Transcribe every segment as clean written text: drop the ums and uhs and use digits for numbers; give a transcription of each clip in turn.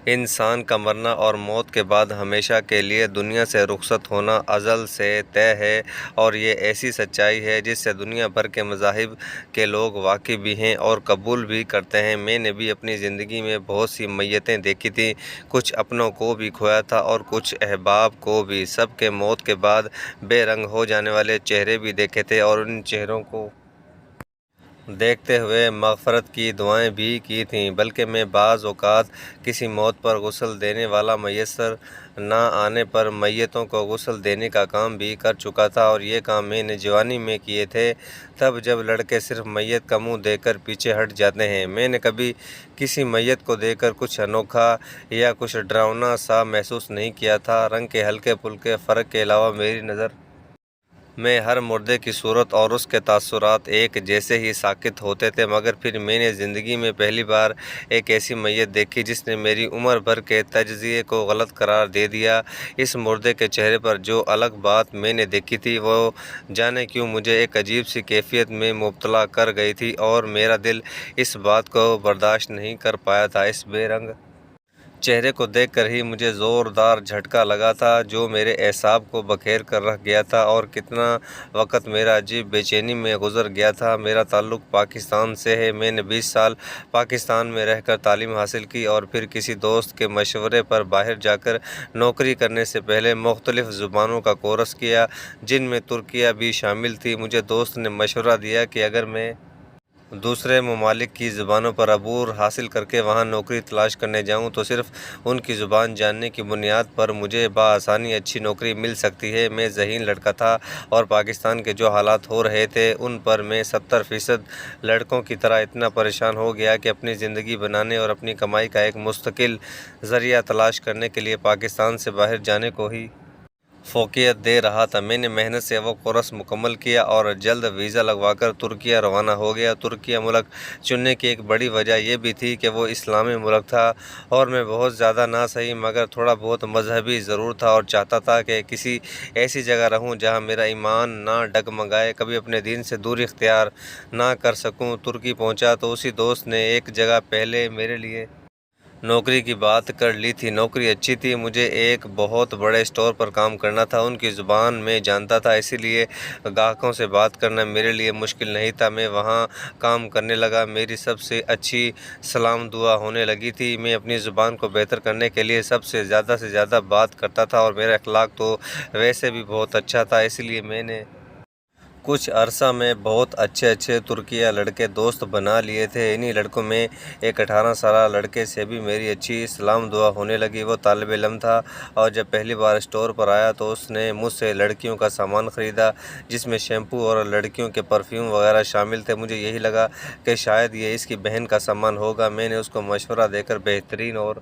انسان کا مرنا اور موت کے بعد ہمیشہ کے لیے دنیا سے رخصت ہونا ازل سے طے ہے، اور یہ ایسی سچائی ہے جس سے دنیا بھر کے مذاہب کے لوگ واقف بھی ہیں اور قبول بھی کرتے ہیں۔ میں نے بھی اپنی زندگی میں بہت سی میتیں دیکھی تھیں، کچھ اپنوں کو بھی کھویا تھا اور کچھ احباب کو بھی۔ سب کے موت کے بعد بے رنگ ہو جانے والے چہرے بھی دیکھے تھے، اور ان چہروں کو دیکھتے ہوئے مغفرت کی دعائیں بھی کی تھیں، بلکہ میں بعض اوقات کسی موت پر غسل دینے والا میسر نہ آنے پر میتوں کو غسل دینے کا کام بھی کر چکا تھا، اور یہ کام میں نے جوانی میں کیے تھے، تب جب لڑکے صرف میت کا منہ دیکھ کر پیچھے ہٹ جاتے ہیں۔ میں نے کبھی کسی میت کو دیکھ کر کچھ انوکھا یا کچھ ڈراؤنا سا محسوس نہیں کیا تھا۔ رنگ کے ہلکے پھلکے فرق کے علاوہ میری نظر میں ہر مردے کی صورت اور اس کے تاثرات ایک جیسے ہی ساکت ہوتے تھے، مگر پھر میں نے زندگی میں پہلی بار ایک ایسی میت دیکھی جس نے میری عمر بھر کے تجزیے کو غلط قرار دے دیا۔ اس مردے کے چہرے پر جو الگ بات میں نے دیکھی تھی، وہ جانے کیوں مجھے ایک عجیب سی کیفیت میں مبتلا کر گئی تھی، اور میرا دل اس بات کو برداشت نہیں کر پایا تھا۔ اس بے رنگ چہرے کو دیکھ کر ہی مجھے زوردار جھٹکا لگا تھا جو میرے اعصاب کو بکھیر کر رکھ گیا تھا، اور کتنا وقت میرا عجیب بے چینی میں گزر گیا تھا۔ میرا تعلق پاکستان سے ہے۔ میں نے 20 سال پاکستان میں رہ کر تعلیم حاصل کی، اور پھر کسی دوست کے مشورے پر باہر جا کر نوکری کرنے سے پہلے مختلف زبانوں کا کورس کیا، جن میں ترکیہ بھی شامل تھی۔ مجھے دوست نے مشورہ دیا کہ اگر میں دوسرے ممالک کی زبانوں پر عبور حاصل کر کے وہاں نوکری تلاش کرنے جاؤں تو صرف ان کی زبان جاننے کی بنیاد پر مجھے بآسانی اچھی نوکری مل سکتی ہے۔ میں ذہین لڑکا تھا، اور پاکستان کے جو حالات ہو رہے تھے ان پر میں 70% لڑکوں کی طرح اتنا پریشان ہو گیا کہ اپنی زندگی بنانے اور اپنی کمائی کا ایک مستقل ذریعہ تلاش کرنے کے لیے پاکستان سے باہر جانے کو ہی فوقیت دے رہا تھا۔ میں نے محنت سے وہ کورس مکمل کیا اور جلد ویزا لگوا کر ترکیہ روانہ ہو گیا۔ ترکیہ ملک چننے کی ایک بڑی وجہ یہ بھی تھی کہ وہ اسلامی ملک تھا، اور میں بہت زیادہ نہ صحیح مگر تھوڑا بہت مذہبی ضرور تھا، اور چاہتا تھا کہ کسی ایسی جگہ رہوں جہاں میرا ایمان نہ ڈگمگائے، کبھی اپنے دین سے دوری اختیار نہ کر سکوں۔ ترکی پہنچا تو اسی دوست نے ایک جگہ پہلے میرے لیے نوکری کی بات کر لی تھی۔ نوکری اچھی تھی، مجھے ایک بہت بڑے اسٹور پر کام کرنا تھا۔ ان کی زبان میں جانتا تھا، اسی لیے گاہکوں سے بات کرنا میرے لیے مشکل نہیں تھا۔ میں وہاں کام کرنے لگا، میری سب سے اچھی سلام دعا ہونے لگی تھی۔ میں اپنی زبان کو بہتر کرنے کے لیے سب سے زیادہ بات کرتا تھا، اور میرا اخلاق تو ویسے بھی بہت اچھا تھا، اس لیے میں نے کچھ عرصہ میں بہت اچھے ترکیہ لڑکے دوست بنا لیے تھے۔ انہی لڑکوں میں ایک 18 سالہ لڑکے سے بھی میری اچھی سلام دعا ہونے لگی۔ وہ طالب علم تھا، اور جب پہلی بار اسٹور پر آیا تو اس نے مجھ سے لڑکیوں کا سامان خریدا، جس میں شیمپو اور لڑکیوں کے پرفیوم وغیرہ شامل تھے۔ مجھے یہی لگا کہ شاید یہ اس کی بہن کا سامان ہوگا۔ میں نے اس کو مشورہ دے کر بہترین اور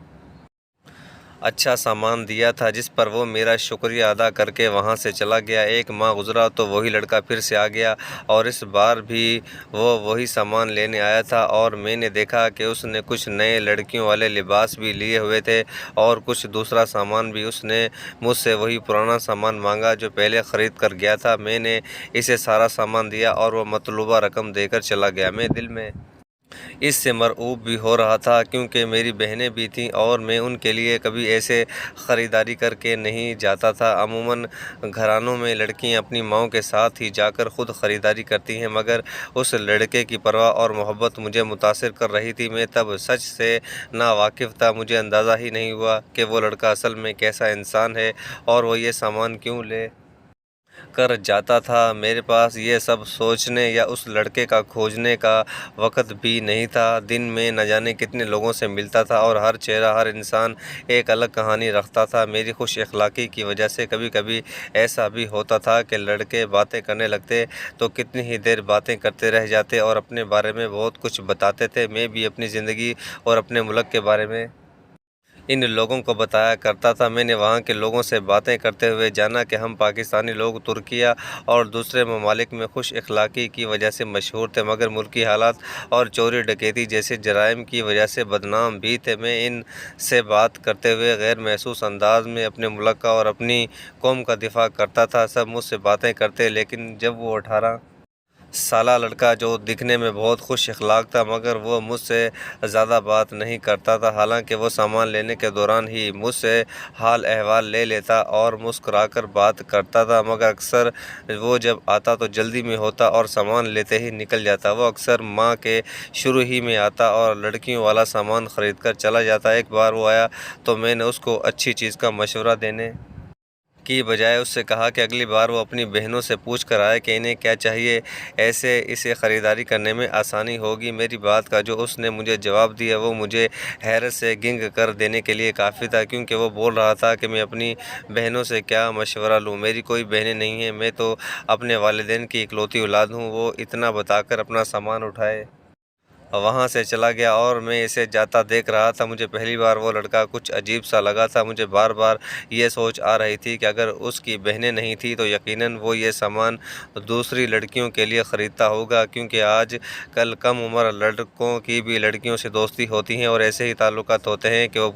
اچھا سامان دیا تھا، جس پر وہ میرا شکریہ ادا کر کے وہاں سے چلا گیا۔ ایک ماہ گزرا تو وہی لڑکا پھر سے آ گیا، اور اس بار بھی وہ وہی سامان لینے آیا تھا، اور میں نے دیکھا کہ اس نے کچھ نئے لڑکیوں والے لباس بھی لیے ہوئے تھے، اور کچھ دوسرا سامان بھی۔ اس نے مجھ سے وہی پرانا سامان مانگا جو پہلے خرید کر گیا تھا۔ میں نے اسے سارا سامان دیا، اور وہ مطلوبہ رقم دے کر چلا گیا۔ میں دل میں اس سے مرعوب بھی ہو رہا تھا، کیونکہ میری بہنیں بھی تھیں، اور میں ان کے لیے کبھی ایسے خریداری کر کے نہیں جاتا تھا۔ عموماً گھرانوں میں لڑکیاں اپنی ماؤں کے ساتھ ہی جا کر خود خریداری کرتی ہیں، مگر اس لڑکے کی پرواہ اور محبت مجھے متاثر کر رہی تھی۔ میں تب سچ سے ناواقف تھا، مجھے اندازہ ہی نہیں ہوا کہ وہ لڑکا اصل میں کیسا انسان ہے، اور وہ یہ سامان کیوں لے کر جاتا تھا۔ میرے پاس یہ سب سوچنے یا اس لڑکے کا کھوجنے کا وقت بھی نہیں تھا۔ دن میں نہ جانے کتنے لوگوں سے ملتا تھا، اور ہر چہرہ، ہر انسان ایک الگ کہانی رکھتا تھا۔ میری خوش اخلاقی کی وجہ سے کبھی کبھی ایسا بھی ہوتا تھا کہ لڑکے باتیں کرنے لگتے تو کتنی ہی دیر باتیں کرتے رہ جاتے، اور اپنے بارے میں بہت کچھ بتاتے تھے۔ میں بھی اپنی زندگی اور اپنے ملک کے بارے میں ان لوگوں کو بتایا کرتا تھا۔ میں نے وہاں کے لوگوں سے باتیں کرتے ہوئے جانا کہ ہم پاکستانی لوگ ترکیہ اور دوسرے ممالک میں خوش اخلاقی کی وجہ سے مشہور تھے، مگر ملکی حالات اور چوری ڈکیتی جیسے جرائم کی وجہ سے بدنام بھی تھے۔ میں ان سے بات کرتے ہوئے غیر محسوس انداز میں اپنے ملک کا اور اپنی قوم کا دفاع کرتا تھا۔ سب مجھ سے باتیں کرتے، لیکن جب وہ 18 سالہ لڑکا جو دکھنے میں بہت خوش اخلاق تھا، مگر وہ مجھ سے زیادہ بات نہیں کرتا تھا، حالانکہ وہ سامان لینے کے دوران ہی مجھ سے حال احوال لے لیتا اور مسکرا کر بات کرتا تھا، مگر اکثر وہ جب آتا تو جلدی میں ہوتا اور سامان لیتے ہی نکل جاتا۔ وہ اکثر ماہ کے شروع ہی میں آتا اور لڑکیوں والا سامان خرید کر چلا جاتا۔ ایک بار وہ آیا تو میں نے اس کو اچھی چیز کا مشورہ دینے کی بجائے اس سے کہا کہ اگلی بار وہ اپنی بہنوں سے پوچھ کر آئے کہ انہیں کیا چاہیے، ایسے اسے خریداری کرنے میں آسانی ہوگی۔ میری بات کا جو اس نے مجھے جواب دیا وہ مجھے حیرت سے گنگ کر دینے کے لیے کافی تھا، کیونکہ وہ بول رہا تھا کہ میں اپنی بہنوں سے کیا مشورہ لوں، میری کوئی بہنیں نہیں ہیں، میں تو اپنے والدین کی اکلوتی اولاد ہوں۔ وہ اتنا بتا کر اپنا سامان اٹھائے وہاں سے چلا گیا اور میں اسے جاتا دیکھ رہا تھا۔ مجھے پہلی بار وہ لڑکا کچھ عجیب سا لگا تھا۔ مجھے بار بار یہ سوچ آ رہی تھی کہ اگر اس کی بہنیں نہیں تھیں تو یقیناً وہ یہ سامان دوسری لڑکیوں کے لیے خریدتا ہوگا، کیونکہ آج کل کم عمر لڑکوں کی بھی لڑکیوں سے دوستی ہوتی ہیں اور ایسے ہی تعلقات ہوتے ہیں کہ وہ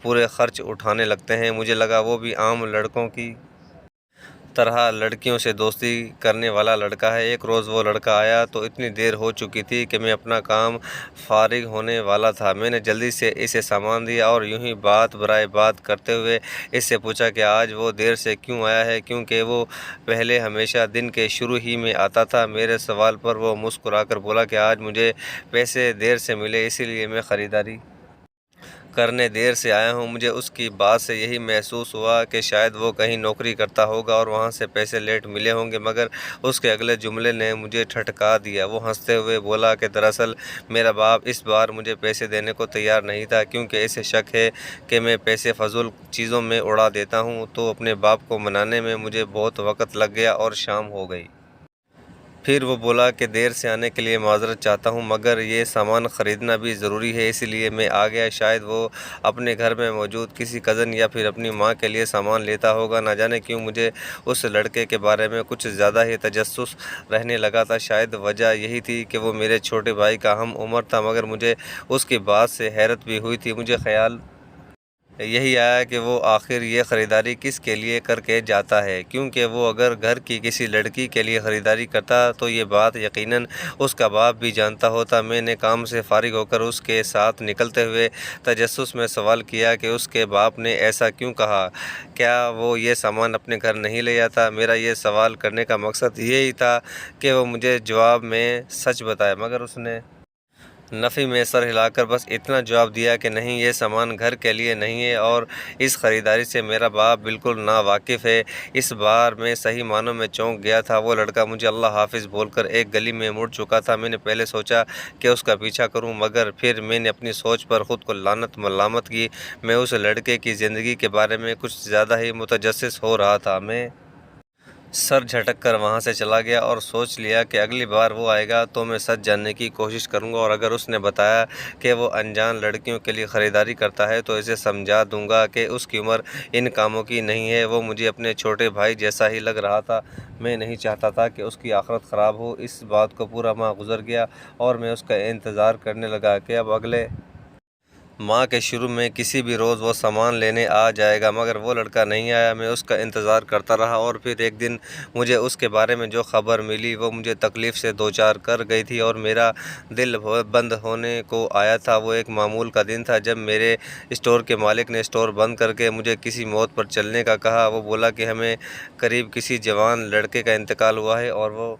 پورے خرچ اٹھانے لگتے ہیں۔ مجھے لگا وہ بھی عام لڑکوں کی طرح لڑکیوں سے دوستی کرنے والا لڑکا ہے۔ ایک روز وہ لڑکا آیا تو اتنی دیر ہو چکی تھی کہ میں اپنا کام فارغ ہونے والا تھا۔ میں نے جلدی سے اسے سامان دیا اور یوں ہی بات برائے بات کرتے ہوئے اس سے پوچھا کہ آج وہ دیر سے کیوں آیا ہے، کیونکہ وہ پہلے ہمیشہ دن کے شروع ہی میں آتا تھا۔ میرے سوال پر وہ مسکرا کر بولا کہ آج مجھے پیسے دیر سے ملے، اسی لیے میں خریداری کرنے دیر سے آیا ہوں۔ مجھے اس کی بات سے یہی محسوس ہوا کہ شاید وہ کہیں نوکری کرتا ہوگا اور وہاں سے پیسے لیٹ ملے ہوں گے، مگر اس کے اگلے جملے نے مجھے ٹھٹکا دیا۔ وہ ہنستے ہوئے بولا کہ دراصل میرا باپ اس بار مجھے پیسے دینے کو تیار نہیں تھا، کیونکہ اسے شک ہے کہ میں پیسے فضول چیزوں میں اڑا دیتا ہوں۔ تو اپنے باپ کو منانے میں مجھے بہت وقت لگ گیا اور شام ہو گئی۔ پھر وہ بولا کہ دیر سے آنے کے لیے معذرت چاہتا ہوں، مگر یہ سامان خریدنا بھی ضروری ہے، اسی لیے میں آ گیا۔ شاید وہ اپنے گھر میں موجود کسی کزن یا پھر اپنی ماں کے لیے سامان لیتا ہوگا۔ نہ جانے کیوں مجھے اس لڑکے کے بارے میں کچھ زیادہ ہی تجسس رہنے لگا تھا۔ شاید وجہ یہی تھی کہ وہ میرے چھوٹے بھائی کا ہم عمر تھا، مگر مجھے اس کی بات سے حیرت بھی ہوئی تھی۔ مجھے خیال یہی آیا کہ وہ آخر یہ خریداری کس کے لیے کر کے جاتا ہے، کیونکہ وہ اگر گھر کی کسی لڑکی کے لیے خریداری کرتا تو یہ بات یقیناً اس کا باپ بھی جانتا ہوتا۔ میں نے کام سے فارغ ہو کر اس کے ساتھ نکلتے ہوئے تجسس میں سوال کیا کہ اس کے باپ نے ایسا کیوں کہا، کیا وہ یہ سامان اپنے گھر نہیں لے جاتا؟ میرا یہ سوال کرنے کا مقصد یہی تھا کہ وہ مجھے جواب میں سچ بتائے، مگر اس نے نفی میں سر ہلا کر بس اتنا جواب دیا کہ نہیں، یہ سامان گھر کے لیے نہیں ہے اور اس خریداری سے میرا باپ بالکل ناواقف ہے۔ اس بار میں صحیح معنوں میں چونک گیا تھا۔ وہ لڑکا مجھے اللہ حافظ بول کر ایک گلی میں مڑ چکا تھا۔ میں نے پہلے سوچا کہ اس کا پیچھا کروں، مگر پھر میں نے اپنی سوچ پر خود کو لعنت ملامت کی۔ میں اس لڑکے کی زندگی کے بارے میں کچھ زیادہ ہی متجسس ہو رہا تھا۔ میں سر جھٹک کر وہاں سے چلا گیا اور سوچ لیا کہ اگلی بار وہ آئے گا تو میں سچ جاننے کی کوشش کروں گا، اور اگر اس نے بتایا کہ وہ انجان لڑکیوں کے لیے خریداری کرتا ہے تو اسے سمجھا دوں گا کہ اس کی عمر ان کاموں کی نہیں ہے۔ وہ مجھے اپنے چھوٹے بھائی جیسا ہی لگ رہا تھا۔ میں نہیں چاہتا تھا کہ اس کی آخرت خراب ہو۔ اس بات کو پورا ماہ گزر گیا اور میں اس کا انتظار کرنے لگا کہ اب اگلے ماہ کے شروع میں کسی بھی روز وہ سامان لینے آ جائے گا، مگر وہ لڑکا نہیں آیا۔ میں اس کا انتظار کرتا رہا اور پھر ایک دن مجھے اس کے بارے میں جو خبر ملی وہ مجھے تکلیف سے دوچار کر گئی تھی اور میرا دل بند ہونے کو آیا تھا۔ وہ ایک معمول کا دن تھا جب میرے اسٹور کے مالک نے اسٹور بند کر کے مجھے کسی موت پر چلنے کا کہا۔ وہ بولا کہ ہمیں قریب کسی جوان لڑکے کا انتقال ہوا ہے اور وہ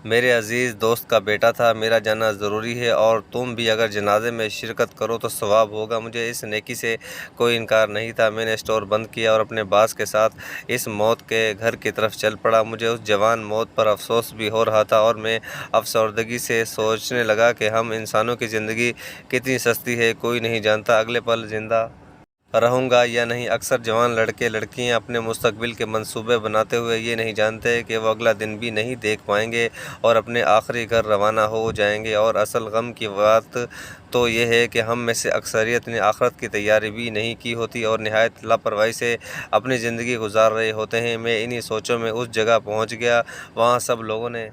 میرے عزیز دوست کا بیٹا تھا۔ میرا جانا ضروری ہے اور تم بھی اگر جنازے میں شرکت کرو تو ثواب ہوگا۔ مجھے اس نیکی سے کوئی انکار نہیں تھا۔ میں نے اسٹور بند کیا اور اپنے باس کے ساتھ اس موت کے گھر کی طرف چل پڑا۔ مجھے اس جوان موت پر افسوس بھی ہو رہا تھا اور میں افسردگی سے سوچنے لگا کہ ہم انسانوں کی زندگی کتنی سستی ہے، کوئی نہیں جانتا اگلے پل زندہ رہوں گا یا نہیں۔ اکثر جوان لڑکے لڑکیاں اپنے مستقبل کے منصوبے بناتے ہوئے یہ نہیں جانتے کہ وہ اگلا دن بھی نہیں دیکھ پائیں گے اور اپنے آخری گھر روانہ ہو جائیں گے، اور اصل غم کی بات تو یہ ہے کہ ہم میں سے اکثریت نے آخرت کی تیاری بھی نہیں کی ہوتی اور نہایت لاپرواہی سے اپنی زندگی گزار رہے ہوتے ہیں۔ میں انہی سوچوں میں اس جگہ پہنچ گیا۔ وہاں سب لوگوں نے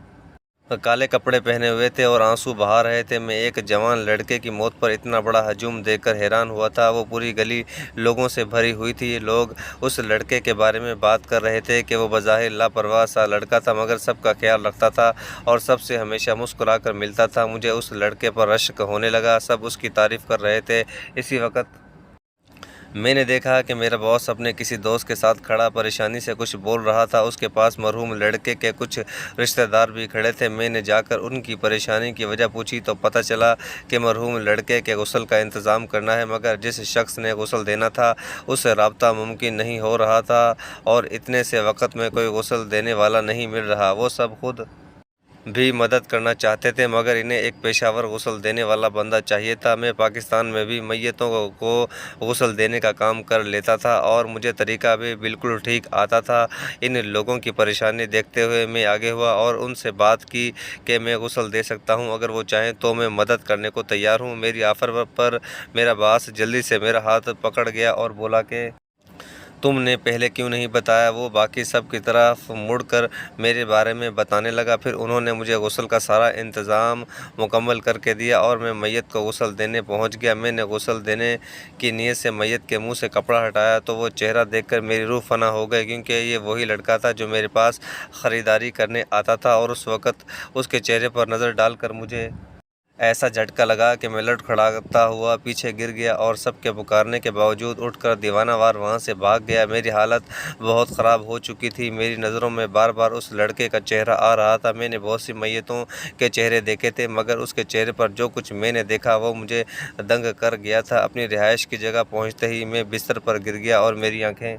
کالے کپڑے پہنے ہوئے تھے اور آنسو بہا رہے تھے۔ میں ایک جوان لڑکے کی موت پر اتنا بڑا ہجوم دیکھ کر حیران ہوا تھا۔ وہ پوری گلی لوگوں سے بھری ہوئی تھی۔ لوگ اس لڑکے کے بارے میں بات کر رہے تھے کہ وہ بظاہر لاپرواہ سا لڑکا تھا مگر سب کا خیال رکھتا تھا اور سب سے ہمیشہ مسکرا کر ملتا تھا۔ مجھے اس لڑکے پر رشک ہونے لگا، سب اس کی تعریف کر رہے تھے۔ اسی وقت میں نے دیکھا کہ میرا باس اپنے کسی دوست کے ساتھ کھڑا پریشانی سے کچھ بول رہا تھا۔ اس کے پاس مرحوم لڑکے کے کچھ رشتہ دار بھی کھڑے تھے۔ میں نے جا کر ان کی پریشانی کی وجہ پوچھی تو پتہ چلا کہ مرحوم لڑکے کے غسل کا انتظام کرنا ہے مگر جس شخص نے غسل دینا تھا اس سے رابطہ ممکن نہیں ہو رہا تھا اور اتنے سے وقت میں کوئی غسل دینے والا نہیں مل رہا۔ وہ سب خود بھی مدد کرنا چاہتے تھے مگر انہیں ایک پیشہ ور غسل دینے والا بندہ چاہیے تھا۔ میں پاکستان میں بھی میتوں کو غسل دینے کا کام کر لیتا تھا اور مجھے طریقہ بھی بالکل ٹھیک آتا تھا۔ ان لوگوں کی پریشانی دیکھتے ہوئے میں آگے ہوا اور ان سے بات کی کہ میں غسل دے سکتا ہوں، اگر وہ چاہیں تو میں مدد کرنے کو تیار ہوں۔ میری آفر پر میرا باس جلدی سے میرا ہاتھ پکڑ گیا اور بولا کہ تم نے پہلے کیوں نہیں بتایا؟ وہ باقی سب کی طرف مڑ کر میرے بارے میں بتانے لگا۔ پھر انہوں نے مجھے غسل کا سارا انتظام مکمل کر کے دیا اور میں میت کو غسل دینے پہنچ گیا۔ میں نے غسل دینے کی نیت سے میت کے منہ سے کپڑا ہٹایا تو وہ چہرہ دیکھ کر میری روح فنا ہو گئی کیونکہ یہ وہی لڑکا تھا جو میرے پاس خریداری کرنے آتا تھا اور اس وقت اس کے چہرے پر نظر ڈال کر مجھے ایسا جھٹکا لگا کہ میں لڑکھڑاتا ہوا پیچھے گر گیا اور سب کے پکارنے کے باوجود اٹھ کر دیوانہ وار وہاں سے بھاگ گیا۔ میری حالت بہت خراب ہو چکی تھی، میری نظروں میں بار بار اس لڑکے کا چہرہ آ رہا تھا۔ میں نے بہت سی میتوں کے چہرے دیکھے تھے مگر اس کے چہرے پر جو کچھ میں نے دیکھا وہ مجھے دنگ کر گیا تھا۔ اپنی رہائش کی جگہ پہنچتے ہی میں بستر پر گر گیا اور میری آنکھیں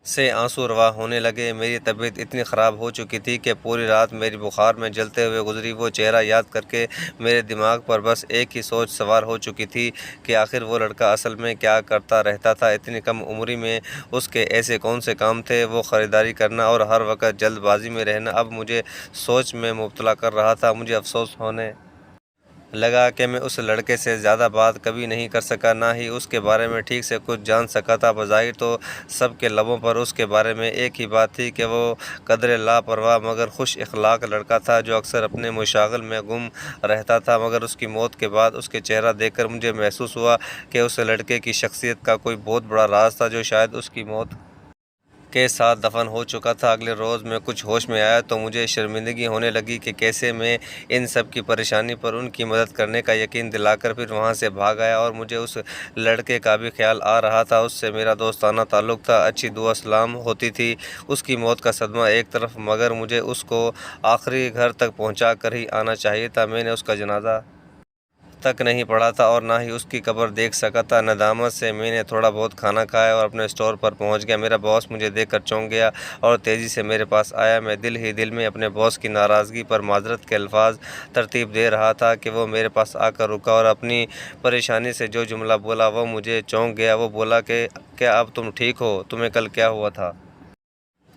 سے آنسو رواں ہونے لگے۔ میری طبیعت اتنی خراب ہو چکی تھی کہ پوری رات میری بخار میں جلتے ہوئے گزری۔ وہ چہرہ یاد کر کے میرے دماغ پر بس ایک ہی سوچ سوار ہو چکی تھی کہ آخر وہ لڑکا اصل میں کیا کرتا رہتا تھا۔ اتنی کم عمری میں اس کے ایسے کون سے کام تھے؟ وہ خریداری کرنا اور ہر وقت جلد بازی میں رہنا اب مجھے سوچ میں مبتلا کر رہا تھا۔ مجھے افسوس ہونے لگا کہ میں اس لڑکے سے زیادہ بات کبھی نہیں کر سکا، نہ ہی اس کے بارے میں ٹھیک سے کچھ جان سکا تھا۔ بظاہر تو سب کے لبوں پر اس کے بارے میں ایک ہی بات تھی کہ وہ قدرے لاپرواہ مگر خوش اخلاق لڑکا تھا جو اکثر اپنے مشاغل میں گم رہتا تھا۔ مگر اس کی موت کے بعد اس کے چہرہ دیکھ کر مجھے محسوس ہوا کہ اس لڑکے کی شخصیت کا کوئی بہت بڑا راز تھا جو شاید اس کی موت کے ساتھ دفن ہو چکا تھا۔ اگلے روز میں کچھ ہوش میں آیا تو مجھے شرمندگی ہونے لگی کہ کیسے میں ان سب کی پریشانی پر ان کی مدد کرنے کا یقین دلا کر پھر وہاں سے بھاگ آیا اور مجھے اس لڑکے کا بھی خیال آ رہا تھا۔ اس سے میرا دوستانہ تعلق تھا، اچھی دعا سلام ہوتی تھی۔ اس کی موت کا صدمہ ایک طرف مگر مجھے اس کو آخری گھر تک پہنچا کر ہی آنا چاہیے تھا۔ میں نے اس کا جنازہ تک نہیں پڑھا تھا اور نہ ہی اس کی قبر دیکھ سکا تھا۔ ندامت سے میں نے تھوڑا بہت کھانا کھایا اور اپنے اسٹور پر پہنچ گیا۔ میرا باس مجھے دیکھ کر چونک گیا اور تیزی سے میرے پاس آیا۔ میں دل ہی دل میں اپنے باس کی ناراضگی پر معذرت کے الفاظ ترتیب دے رہا تھا کہ وہ میرے پاس آ کر رکا اور اپنی پریشانی سے جو جملہ بولا وہ مجھے چونک گیا۔ وہ بولا کہ کیا اب تم ٹھیک ہو؟ تمہیں کل کیا ہوا تھا؟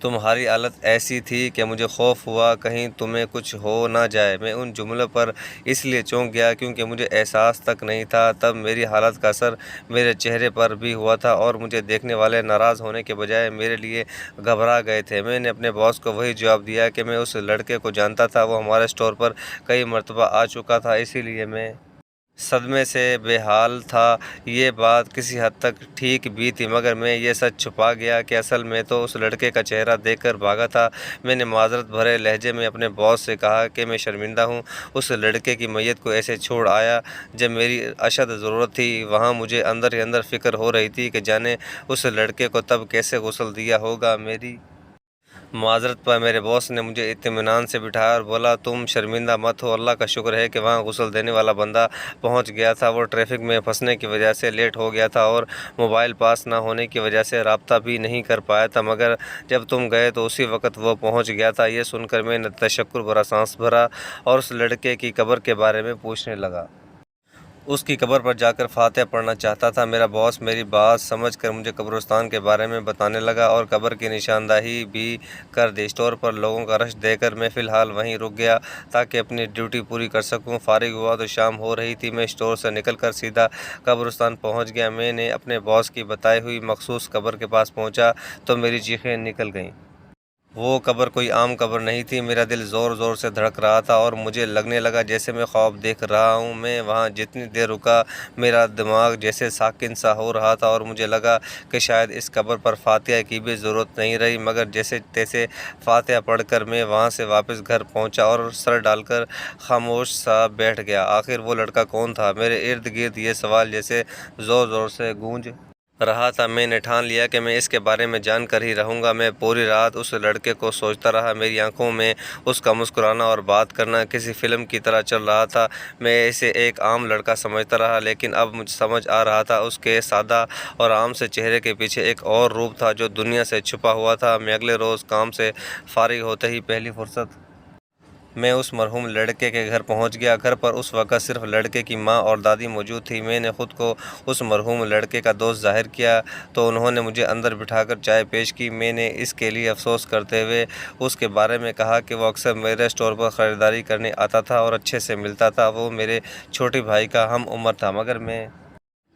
تمہاری حالت ایسی تھی کہ مجھے خوف ہوا کہیں تمہیں کچھ ہو نہ جائے۔ میں ان جملوں پر اس لیے چونک گیا کیونکہ مجھے احساس تک نہیں تھا تب میری حالت کا اثر میرے چہرے پر بھی ہوا تھا اور مجھے دیکھنے والے ناراض ہونے کے بجائے میرے لیے گھبرا گئے تھے۔ میں نے اپنے باس کو وہی جواب دیا کہ میں اس لڑکے کو جانتا تھا، وہ ہمارے اسٹور پر کئی مرتبہ آ چکا تھا، اسی لیے میں صدمے سے بے حال تھا۔ یہ بات کسی حد تک ٹھیک بھی تھی مگر میں یہ سچ چھپا گیا کہ اصل میں تو اس لڑکے کا چہرہ دیکھ کر بھاگا تھا۔ میں نے معذرت بھرے لہجے میں اپنے باس سے کہا کہ میں شرمندہ ہوں، اس لڑکے کی میت کو ایسے چھوڑ آیا جب میری اشد ضرورت تھی۔ وہاں مجھے اندر ہی اندر فکر ہو رہی تھی کہ جانے اس لڑکے کو تب کیسے غسل دیا ہوگا۔ میری معذرت پر میرے باس نے مجھے اطمینان سے بٹھایا اور بولا تم شرمندہ مت ہو، اللہ کا شکر ہے کہ وہاں غسل دینے والا بندہ پہنچ گیا تھا۔ وہ ٹریفک میں پھنسنے کی وجہ سے لیٹ ہو گیا تھا اور موبائل پاس نہ ہونے کی وجہ سے رابطہ بھی نہیں کر پایا تھا مگر جب تم گئے تو اسی وقت وہ پہنچ گیا تھا۔ یہ سن کر میں نے تشکر بھرا سانس بھرا اور اس لڑکے کی قبر کے بارے میں پوچھنے لگا۔ اس کی قبر پر جا کر فاتحہ پڑھنا چاہتا تھا۔ میرا باس میری بات سمجھ کر مجھے قبرستان کے بارے میں بتانے لگا اور قبر کی نشاندہی بھی کر دی۔ اسٹور پر لوگوں کا رش دیکھ کر میں فی الحال وہیں رک گیا تاکہ اپنی ڈیوٹی پوری کر سکوں۔ فارغ ہوا تو شام ہو رہی تھی۔ میں اسٹور سے نکل کر سیدھا قبرستان پہنچ گیا۔ میں نے اپنے باس کی بتائی ہوئی مخصوص قبر کے پاس پہنچا تو میری چیخیں نکل گئیں۔ وہ قبر کوئی عام قبر نہیں تھی۔ میرا دل زور زور سے دھڑک رہا تھا اور مجھے لگنے لگا جیسے میں خواب دیکھ رہا ہوں۔ میں وہاں جتنی دیر رکا میرا دماغ جیسے ساکن سا ہو رہا تھا اور مجھے لگا کہ شاید اس قبر پر فاتحہ کی بھی ضرورت نہیں رہی، مگر جیسے تیسے فاتحہ پڑھ کر میں وہاں سے واپس گھر پہنچا اور سر ڈال کر خاموش سا بیٹھ گیا۔ آخر وہ لڑکا کون تھا؟ میرے ارد گرد یہ سوال جیسے زور زور سے گونج رہا تھا۔ میں نے ٹھان لیا کہ میں اس کے بارے میں جان کر ہی رہوں گا۔ میں پوری رات اس لڑکے کو سوچتا رہا۔ میری آنکھوں میں اس کا مسکرانا اور بات کرنا کسی فلم کی طرح چل رہا تھا۔ میں اسے ایک عام لڑکا سمجھتا رہا، لیکن اب مجھے سمجھ آ رہا تھا اس کے سادہ اور عام سے چہرے کے پیچھے ایک اور روپ تھا جو دنیا سے چھپا ہوا تھا۔ میں اگلے روز کام سے فارغ ہوتے ہی پہلی فرصت میں اس مرحوم لڑکے کے گھر پہنچ گیا۔ گھر پر اس وقت صرف لڑکے کی ماں اور دادی موجود تھی۔ میں نے خود کو اس مرحوم لڑکے کا دوست ظاہر کیا تو انہوں نے مجھے اندر بٹھا کر چائے پیش کی۔ میں نے اس کے لیے افسوس کرتے ہوئے اس کے بارے میں کہا کہ وہ اکثر میرے اسٹور پر خریداری کرنے آتا تھا اور اچھے سے ملتا تھا۔ وہ میرے چھوٹے بھائی کا ہم عمر تھا، مگر میں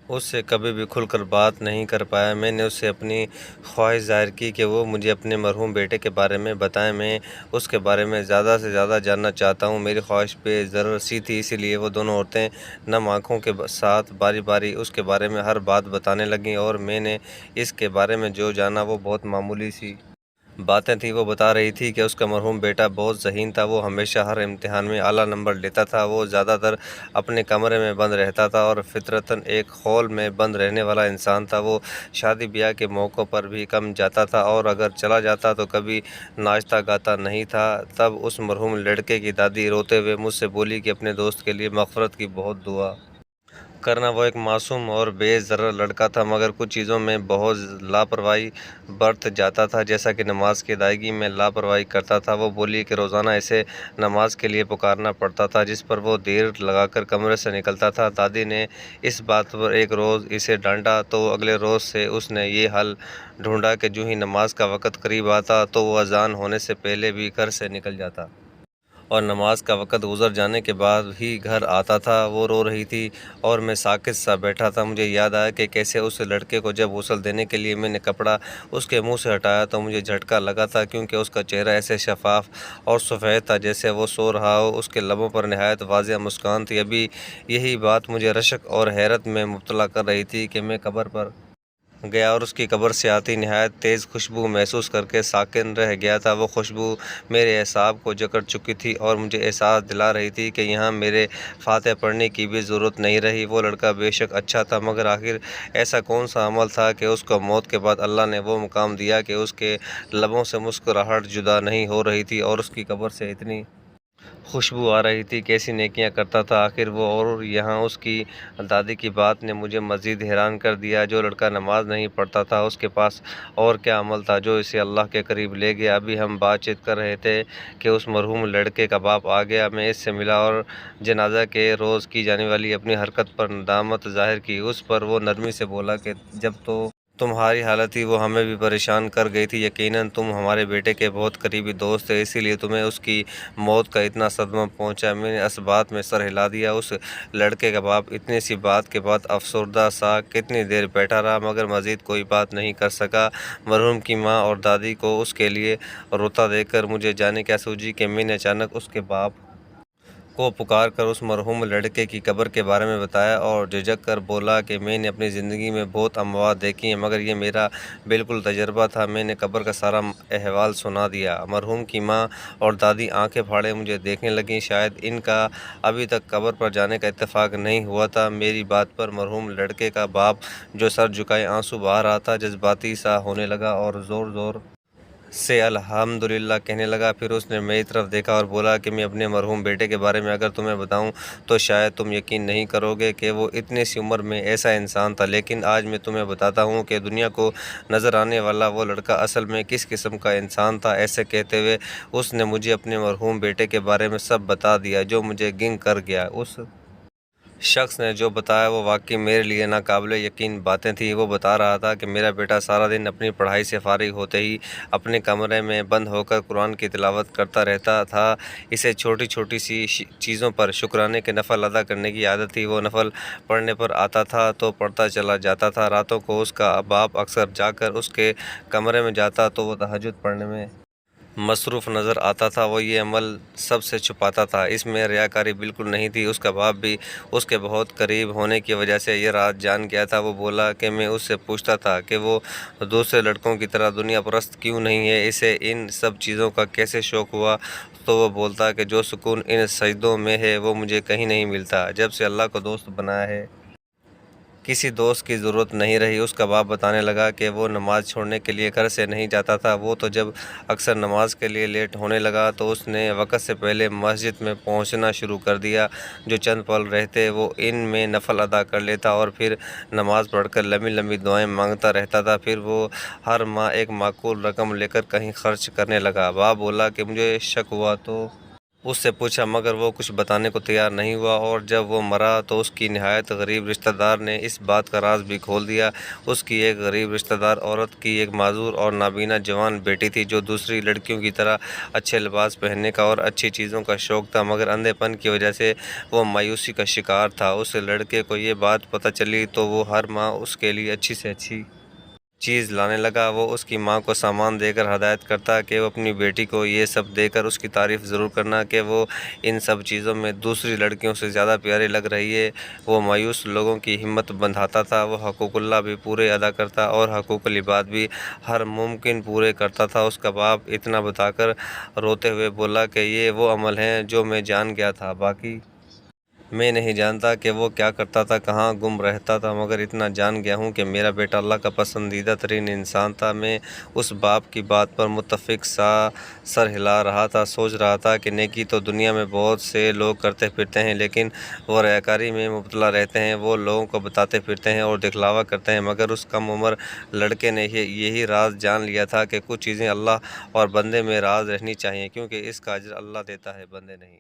اس سے کبھی بھی کھل کر بات نہیں کر پایا۔ میں نے اس سے اپنی خواہش ظاہر کی کہ وہ مجھے اپنے مرحوم بیٹے کے بارے میں بتائیں۔ میں اس کے بارے میں زیادہ سے زیادہ جاننا چاہتا ہوں۔ میری خواہش بے ضرر سی تھی، اسی لیے وہ دونوں عورتیں نم آنکھوں کے ساتھ باری باری اس کے بارے میں ہر بات بتانے لگیں اور میں نے اس کے بارے میں جو جانا وہ بہت معمولی سی باتیں تھیں۔ وہ بتا رہی تھی کہ اس کا مرحوم بیٹا بہت ذہین تھا، وہ ہمیشہ ہر امتحان میں اعلیٰ نمبر لیتا تھا، وہ زیادہ تر اپنے کمرے میں بند رہتا تھا اور فطرتاً ایک خول میں بند رہنے والا انسان تھا۔ وہ شادی بیاہ کے موقعوں پر بھی کم جاتا تھا اور اگر چلا جاتا تو کبھی ناچتا گاتا نہیں تھا۔ تب اس مرحوم لڑکے کی دادی روتے ہوئے مجھ سے بولی کہ اپنے دوست کے لیے مغفرت کی بہت دعا کرنا۔ وہ ایک معصوم اور بے ضرر لڑکا تھا، مگر کچھ چیزوں میں بہت لاپرواہی برت جاتا تھا، جیسا کہ نماز کی ادائیگی میں لاپرواہی کرتا تھا۔ وہ بولی کہ روزانہ اسے نماز کے لیے پکارنا پڑتا تھا، جس پر وہ دیر لگا کر کمرے سے نکلتا تھا۔ دادی نے اس بات پر ایک روز اسے ڈانٹا تو اگلے روز سے اس نے یہ حل ڈھونڈا کہ جو ہی نماز کا وقت قریب آتا تو وہ اذان ہونے سے پہلے بھی گھر سے نکل جاتا اور نماز کا وقت گزر جانے کے بعد ہی گھر آتا تھا۔ وہ رو رہی تھی اور میں ساکت سا بیٹھا تھا۔ مجھے یاد آیا کہ کیسے اس لڑکے کو جب غسل دینے کے لیے میں نے کپڑا اس کے منہ سے ہٹایا تو مجھے جھٹکا لگا تھا، کیونکہ اس کا چہرہ ایسے شفاف اور سفید تھا جیسے وہ سو رہا ہو۔ اس کے لبوں پر نہایت واضح مسکان تھی۔ ابھی یہی بات مجھے رشک اور حیرت میں مبتلا کر رہی تھی کہ میں قبر پر گیا اور اس کی قبر سے آتی نہایت تیز خوشبو محسوس کر کے ساکن رہ گیا تھا۔ وہ خوشبو میرے اعصاب کو جکڑ چکی تھی اور مجھے احساس دلا رہی تھی کہ یہاں میرے فاتحہ پڑھنے کی بھی ضرورت نہیں رہی۔ وہ لڑکا بے شک اچھا تھا، مگر آخر ایسا کون سا عمل تھا کہ اس کو موت کے بعد اللہ نے وہ مقام دیا کہ اس کے لبوں سے مسکراہٹ جدا نہیں ہو رہی تھی اور اس کی قبر سے اتنی خوشبو آ رہی تھی؟ کیسی نیکیاں کرتا تھا آخر وہ! اور یہاں اس کی دادی کی بات نے مجھے مزید حیران کر دیا۔ جو لڑکا نماز نہیں پڑھتا تھا، اس کے پاس اور کیا عمل تھا جو اسے اللہ کے قریب لے گیا؟ ابھی ہم بات چیت کر رہے تھے کہ اس مرحوم لڑکے کا باپ آ گیا۔ میں اس سے ملا اور جنازہ کے روز کی جانے والی اپنی حرکت پر ندامت ظاہر کی۔ اس پر وہ نرمی سے بولا کہ جب تو تمہاری حالت تھی وہ ہمیں بھی پریشان کر گئی تھی۔ یقیناً تم ہمارے بیٹے کے بہت قریبی دوست تھے، اسی لیے تمہیں اس کی موت کا اتنا صدمہ پہنچا۔ میں نے اس بات میں سر ہلا دیا۔ اس لڑکے کا باپ اتنی سی بات کے بعد افسردہ سا کتنی دیر بیٹھا رہا، مگر مزید کوئی بات نہیں کر سکا۔ مرحوم کی ماں اور دادی کو اس کے لیے روتا دیکھ کر مجھے جانے کیا سوجی کہ میں نے اچانک اس کے باپ کو پکار کر اس مرحوم لڑکے کی قبر کے بارے میں بتایا اور جھجک کر بولا کہ میں نے اپنی زندگی میں بہت اموات دیکھی ہیں، مگر یہ میرا بالکل تجربہ تھا۔ میں نے قبر کا سارا احوال سنا دیا۔ مرحوم کی ماں اور دادی آنکھیں پھاڑے مجھے دیکھنے لگیں، شاید ان کا ابھی تک قبر پر جانے کا اتفاق نہیں ہوا تھا۔ میری بات پر مرحوم لڑکے کا باپ، جو سر جھکائے آنسو بہا رہا تھا، جذباتی سا ہونے لگا اور زور زور سے الحمدللہ کہنے لگا۔ پھر اس نے میری طرف دیکھا اور بولا کہ میں اپنے مرحوم بیٹے کے بارے میں اگر تمہیں بتاؤں تو شاید تم یقین نہیں کرو گے کہ وہ اتنی سی عمر میں ایسا انسان تھا، لیکن آج میں تمہیں بتاتا ہوں کہ دنیا کو نظر آنے والا وہ لڑکا اصل میں کس قسم کا انسان تھا۔ ایسے کہتے ہوئے اس نے مجھے اپنے مرحوم بیٹے کے بارے میں سب بتا دیا، جو مجھے گنگ کر گیا۔ اس شخص نے جو بتایا وہ واقعی میرے لیے ناقابل یقین باتیں تھیں۔ وہ بتا رہا تھا کہ میرا بیٹا سارا دن اپنی پڑھائی سے فارغ ہوتے ہی اپنے کمرے میں بند ہو کر قرآن کی تلاوت کرتا رہتا تھا۔ اسے چھوٹی چھوٹی سی چیزوں پر شکرانے کے نفل ادا کرنے کی عادت تھی۔ وہ نفل پڑھنے پر آتا تھا تو پڑھتا چلا جاتا تھا۔ راتوں کو اس کا باپ اکثر جا کر اس کے کمرے میں جاتا تو وہ تہجد پڑھنے میں مصروف نظر آتا تھا، وہ یہ عمل سب سے چھپاتا تھا۔ اس میں ریاکاری بالکل نہیں تھی۔ اس کا باپ بھی اس کے بہت قریب ہونے کی وجہ سے یہ راز جان گیا تھا۔ وہ بولا کہ میں اس سے پوچھتا تھا کہ وہ دوسرے لڑکوں کی طرح دنیا پرست کیوں نہیں ہے، اسے ان سب چیزوں کا کیسے شوق ہوا؟ تو وہ بولتا کہ جو سکون ان سجدوں میں ہے وہ مجھے کہیں نہیں ملتا۔ جب سے اللہ کو دوست بنایا ہے، کسی دوست کی ضرورت نہیں رہی۔ اس کا باپ بتانے لگا کہ وہ نماز چھوڑنے کے لیے گھر سے نہیں جاتا تھا۔ وہ تو جب اکثر نماز کے لیے لیٹ ہونے لگا تو اس نے وقت سے پہلے مسجد میں پہنچنا شروع کر دیا۔ جو چند پل رہتے وہ ان میں نفل ادا کر لیتا اور پھر نماز پڑھ کر لمبی لمبی دعائیں مانگتا رہتا تھا۔ پھر وہ ہر ماہ ایک معقول رقم لے کر کہیں خرچ کرنے لگا۔ باپ بولا کہ مجھے شک ہوا تو اس سے پوچھا، مگر وہ کچھ بتانے کو تیار نہیں ہوا، اور جب وہ مرا تو اس کی نہایت غریب رشتہ دار نے اس بات کا راز بھی کھول دیا۔ اس کی ایک غریب رشتہ دار عورت کی ایک معذور اور نابینا جوان بیٹی تھی، جو دوسری لڑکیوں کی طرح اچھے لباس پہننے کا اور اچھی چیزوں کا شوق تھا، مگر اندھے پن کی وجہ سے وہ مایوسی کا شکار تھا۔ اس لڑکے کو یہ بات پتہ چلی تو وہ ہر ماہ اس کے لیے اچھی سے اچھی چیز لانے لگا۔ وہ اس کی ماں کو سامان دے کر ہدایت کرتا کہ وہ اپنی بیٹی کو یہ سب دے کر اس کی تعریف ضرور کرنا کہ وہ ان سب چیزوں میں دوسری لڑکیوں سے زیادہ پیاری لگ رہی ہے۔ وہ مایوس لوگوں کی ہمت بندھاتا تھا، وہ حقوق اللہ بھی پورے ادا کرتا اور حقوق العباد بھی ہر ممکن پورے کرتا تھا۔ اس کا باپ اتنا بتا کر روتے ہوئے بولا کہ یہ وہ عمل ہیں جو میں جان گیا تھا، باقی میں نہیں جانتا کہ وہ کیا کرتا تھا، کہاں گم رہتا تھا، مگر اتنا جان گیا ہوں کہ میرا بیٹا اللہ کا پسندیدہ ترین انسان تھا۔ میں اس باپ کی بات پر متفق سا سر ہلا رہا تھا، سوچ رہا تھا کہ نیکی تو دنیا میں بہت سے لوگ کرتے پھرتے ہیں، لیکن وہ ریاکاری میں مبتلا رہتے ہیں۔ وہ لوگوں کو بتاتے پھرتے ہیں اور دکھلاوا کرتے ہیں، مگر اس کم عمر لڑکے نے یہی راز جان لیا تھا کہ کچھ چیزیں اللہ اور بندے میں راز رہنی چاہیے، کیونکہ اس کا اجر اللہ دیتا ہے، بندے نہیں۔